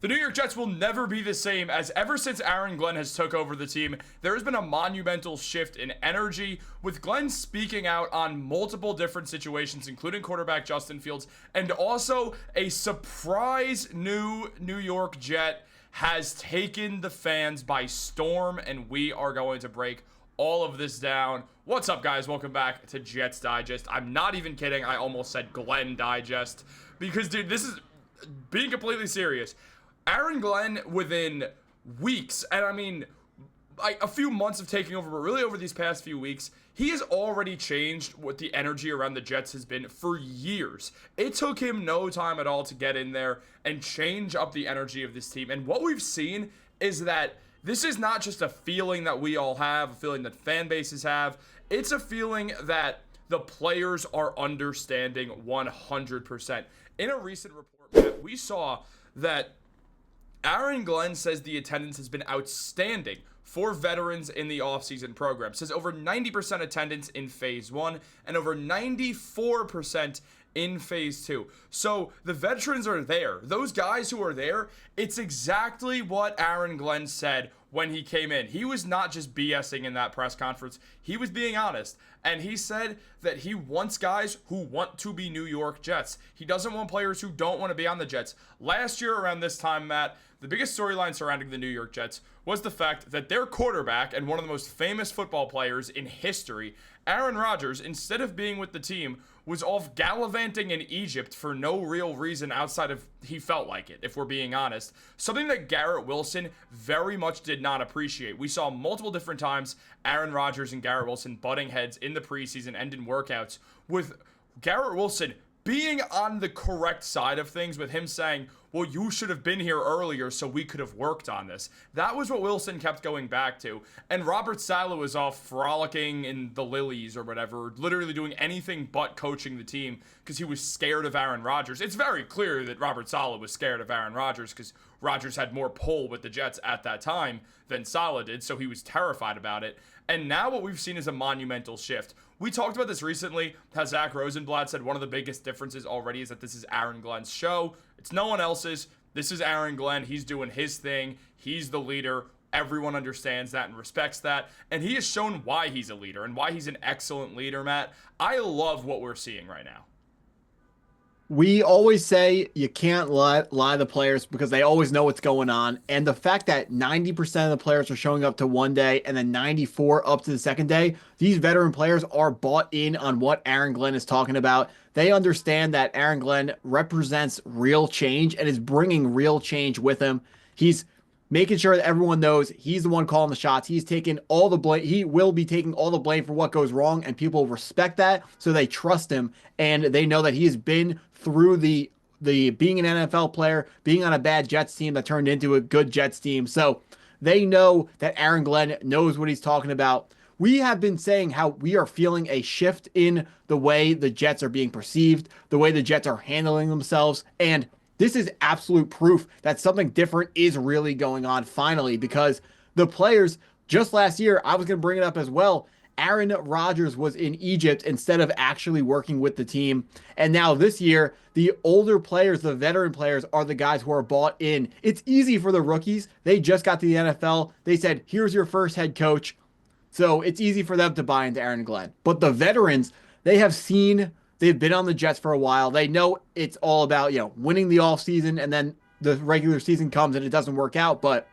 The New York Jets will never be the same, as ever since Aaron Glenn has took over the team, there has been a monumental shift in energy, with Glenn speaking out on multiple different situations, including quarterback Justin Fields, and also a surprise new New York Jet has taken the fans by storm, and we are going to break all of this down. What's up, guys? Welcome back to Jets Digest. I'm not even kidding. I almost said Glenn Digest, because, dude, this is being completely serious. Aaron Glenn, within weeks, and I mean, like a few months of taking over, but really over these past few weeks, he has already changed what the energy around the Jets has been for years. It took him no time at all to get in there and change up the energy of this team. And what we've seen is that this is not just a feeling that we all have, a feeling that fan bases have. It's a feeling that the players are understanding 100%. In a recent report, Matt, we saw that Aaron Glenn says the attendance has been outstanding for veterans in the offseason program. Says over 90% attendance in phase 1 and over 94% in phase 2. So the veterans are there. Those guys who are there, it's exactly what Aaron Glenn said when he came in. He was not just BSing in that press conference. He was being honest. And he said that he wants guys who want to be New York Jets. He doesn't want players who don't want to be on the Jets. Last year around this time, Matt, the biggest storyline surrounding the New York Jets was the fact that their quarterback and one of the most famous football players in history, Aaron Rodgers, instead of being with the team, was off gallivanting in Egypt for no real reason outside of he felt like it, if we're being honest. Something that Garrett Wilson very much did not appreciate. We saw multiple different times Aaron Rodgers and Garrett Wilson butting heads in the preseason and in workouts, with Garrett Wilson being on the correct side of things, with him saying, well, you should have been here earlier so we could have worked on this. That was what Wilson kept going back to. And Robert Saleh was off frolicking in the lilies or whatever, literally doing anything but coaching the team because he was scared of Aaron Rodgers. It's very clear that Robert Saleh was scared of Aaron Rodgers because Rodgers had more pull with the Jets at that time than Saleh did, so he was terrified about it. And now what we've seen is a monumental shift. We talked about this recently, how Zach Rosenblatt said one of the biggest differences already is that this is Aaron Glenn's show. It's no one else's. This is Aaron Glenn. He's doing his thing. He's the leader. Everyone understands that and respects that. And he has shown why he's a leader and why he's an excellent leader, Matt. I love what we're seeing right now. We always say you can't lie the players because they always know what's going on. And the fact that 90% of the players are showing up to one day and then 94 up to the second day, these veteran players are bought in on what Aaron Glenn is talking about. They understand that Aaron Glenn represents real change and is bringing real change with him. He's making sure that everyone knows he's the one calling the shots. He's taking all the blame. He will be taking all the blame for what goes wrong, and people respect that, so they trust him, and they know that he has been through the being an NFL player, being on a bad Jets team that turned into a good Jets team. So they know that Aaron Glenn knows what he's talking about. We have been saying how we are feeling a shift in the way the Jets are being perceived, the way the Jets are handling themselves, and this is absolute proof that something different is really going on finally, because the players, just last year, I was going to bring it up as well, Aaron Rodgers was in Egypt instead of actually working with the team. And now this year, the older players, the veteran players, are the guys who are bought in. It's easy for the rookies. They just got to the NFL. They said, here's your first head coach. So it's easy for them to buy into Aaron Glenn. But the veterans, they've been on the Jets for a while. They know it's all about, winning the offseason, and then the regular season comes and it doesn't work out. But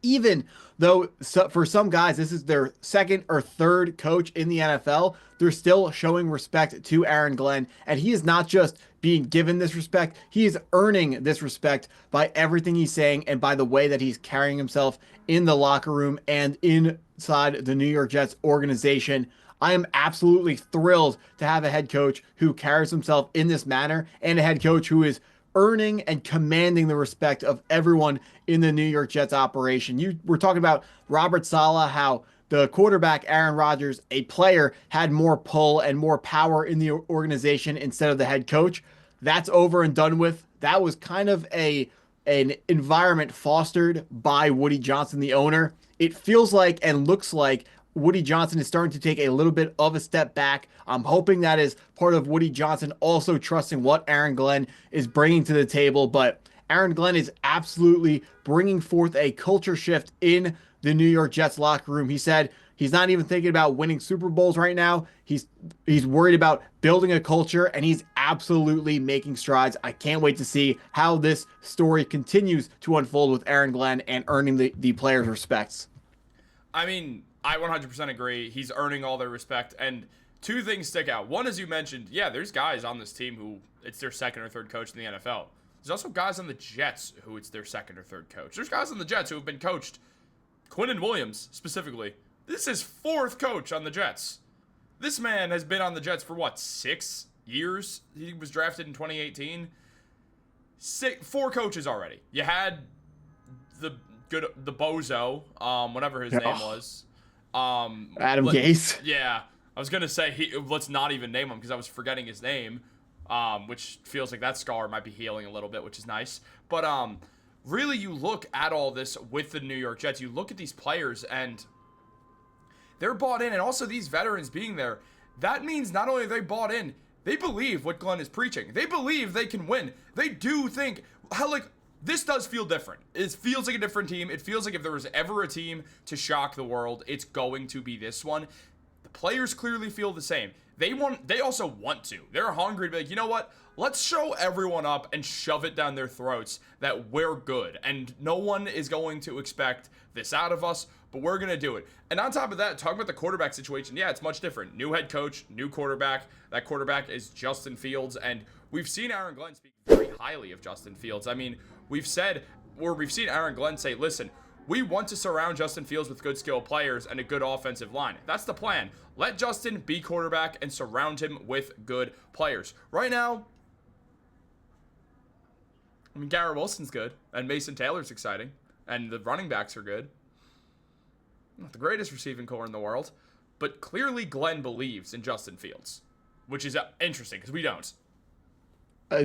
even though for some guys, this is their second or third coach in the NFL, they're still showing respect to Aaron Glenn. And he is not just being given this respect. He is earning this respect by everything he's saying and by the way that he's carrying himself in the locker room and inside the New York Jets organization. I am absolutely thrilled to have a head coach who carries himself in this manner, and a head coach who is earning and commanding the respect of everyone in the New York Jets operation. You were talking about Robert Saleh, how the quarterback, Aaron Rodgers, a player, had more pull and more power in the organization instead of the head coach. That's over and done with. That was kind of an environment fostered by Woody Johnson, the owner. It feels like and looks like Woody Johnson is starting to take a little bit of a step back. I'm hoping that is part of Woody Johnson also trusting what Aaron Glenn is bringing to the table. But Aaron Glenn is absolutely bringing forth a culture shift in the New York Jets locker room. He said he's not even thinking about winning Super Bowls right now. He's worried about building a culture, and he's absolutely making strides. I can't wait to see how this story continues to unfold with Aaron Glenn and earning the players' respects. I mean, I 100% agree. He's earning all their respect. And two things stick out. One, as you mentioned, yeah, there's guys on this team who it's their second or third coach in the NFL. There's also guys on the Jets who it's their second or third coach. There's guys on the Jets who have been coached. Quinnen Williams, specifically. This is his fourth coach on the Jets. This man has been on the Jets for, what, 6 years? He was drafted in 2018. Four coaches already. You had the bozo, whatever his name was. Adam Gase. Yeah. I was going to say, let's not even name him because I was forgetting his name, which feels like that scar might be healing a little bit, which is nice. But really, you look at all this with the New York Jets. You look at these players, and they're bought in. And also these veterans being there, that means not only are they bought in, they believe what Glenn is preaching. They believe they can win. They do think, this does feel different. It feels like a different team. It feels like if there was ever a team to shock the world, it's going to be this one. The players clearly feel the same. They also want to. They're hungry to be like, you know what? Let's show everyone up and shove it down their throats that we're good. And no one is going to expect this out of us, but we're going to do it. And on top of that, talking about the quarterback situation, yeah, it's much different. New head coach, new quarterback. That quarterback is Justin Fields. And we've seen Aaron Glenn speak very highly of Justin Fields. I mean, we've seen Aaron Glenn say, listen, we want to surround Justin Fields with good skill players and a good offensive line. That's the plan. Let Justin be quarterback and surround him with good players. Right now, I mean, Garrett Wilson's good, and Mason Taylor's exciting, and the running backs are good. Not the greatest receiving core in the world, but clearly Glenn believes in Justin Fields, which is interesting because we don't.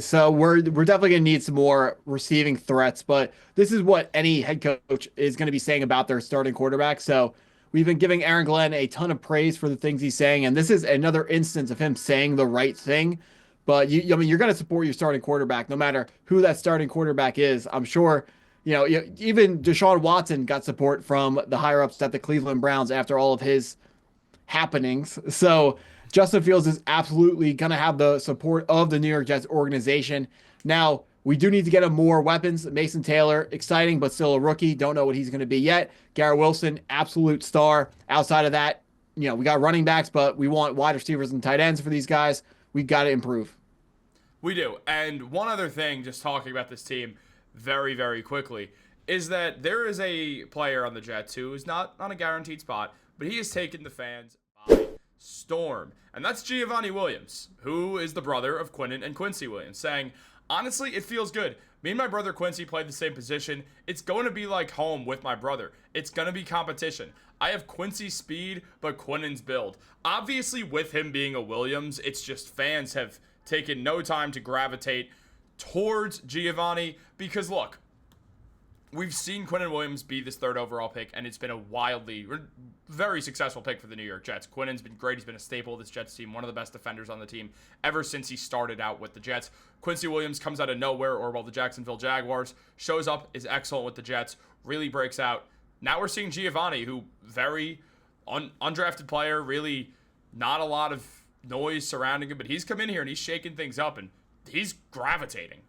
So we're definitely going to need some more receiving threats, but this is what any head coach is going to be saying about their starting quarterback. So we've been giving Aaron Glenn a ton of praise for the things he's saying, and this is another instance of him saying the right thing. But I mean, you're going to support your starting quarterback no matter who that starting quarterback is. I'm sure, even Deshaun Watson got support from the higher ups at the Cleveland Browns after all of his happenings. So Justin Fields is absolutely going to have the support of the New York Jets organization. Now, we do need to get him more weapons. Mason Taylor, exciting, but still a rookie. Don't know what he's going to be yet. Garrett Wilson, absolute star. Outside of that, we got running backs, but we want wide receivers and tight ends for these guys. We've got to improve. We do. And one other thing, just talking about this team very, very quickly, is that there is a player on the Jets who is not on a guaranteed spot, but he has taken the fans by storm. And that's Giovani Williams, who is the brother of Quinnen and Quincy Williams, saying, honestly, it feels good. Me and my brother Quincy played the same position. It's going to be like home with my brother. It's going to be competition. I have Quincy's speed, but Quinnen's build. Obviously, with him being a Williams, it's just fans have taken no time to gravitate towards Giovani because, look, we've seen Quinnen Williams be this third overall pick, and it's been a very successful pick for the New York Jets. Quinnen's been great. He's been a staple of this Jets team, one of the best defenders on the team ever since he started out with the Jets. Quincy Williams comes out of nowhere, the Jacksonville Jaguars, shows up, is excellent with the Jets, really breaks out. Now we're seeing Giovani, who very undrafted player, really not a lot of noise surrounding him, but he's come in here and he's shaking things up, and he's gravitating.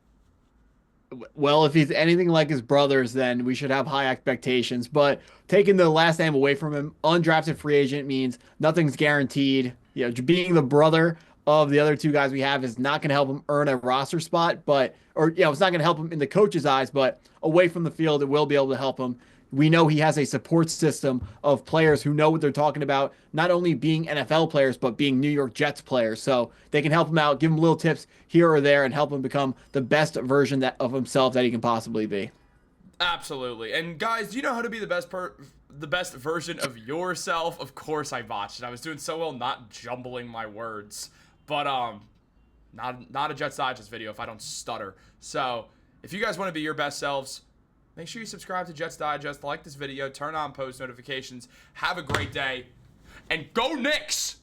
Well, if he's anything like his brothers, then we should have high expectations. But taking the last name away from him, undrafted free agent means nothing's guaranteed. Being the brother of the other two guys we have is not going to help him earn a roster spot, it's not going to help him in the coach's eyes, but away from the field, it will be able to help him. We know he has a support system of players who know what they're talking about, not only being NFL players, but being New York Jets players. So they can help him out, give him little tips here or there, and help him become the best version of himself that he can possibly be. Absolutely. And guys, do you know how to be the best version of yourself? Of course I botched it. I was doing so well not jumbling my words. But not a Jets Digest video if I don't stutter. So if you guys want to be your best selves, make sure you subscribe to Jets Digest, like this video, turn on post notifications. Have a great day, and go Knicks!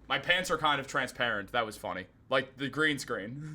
My pants are kind of transparent. That was funny. Like the green screen.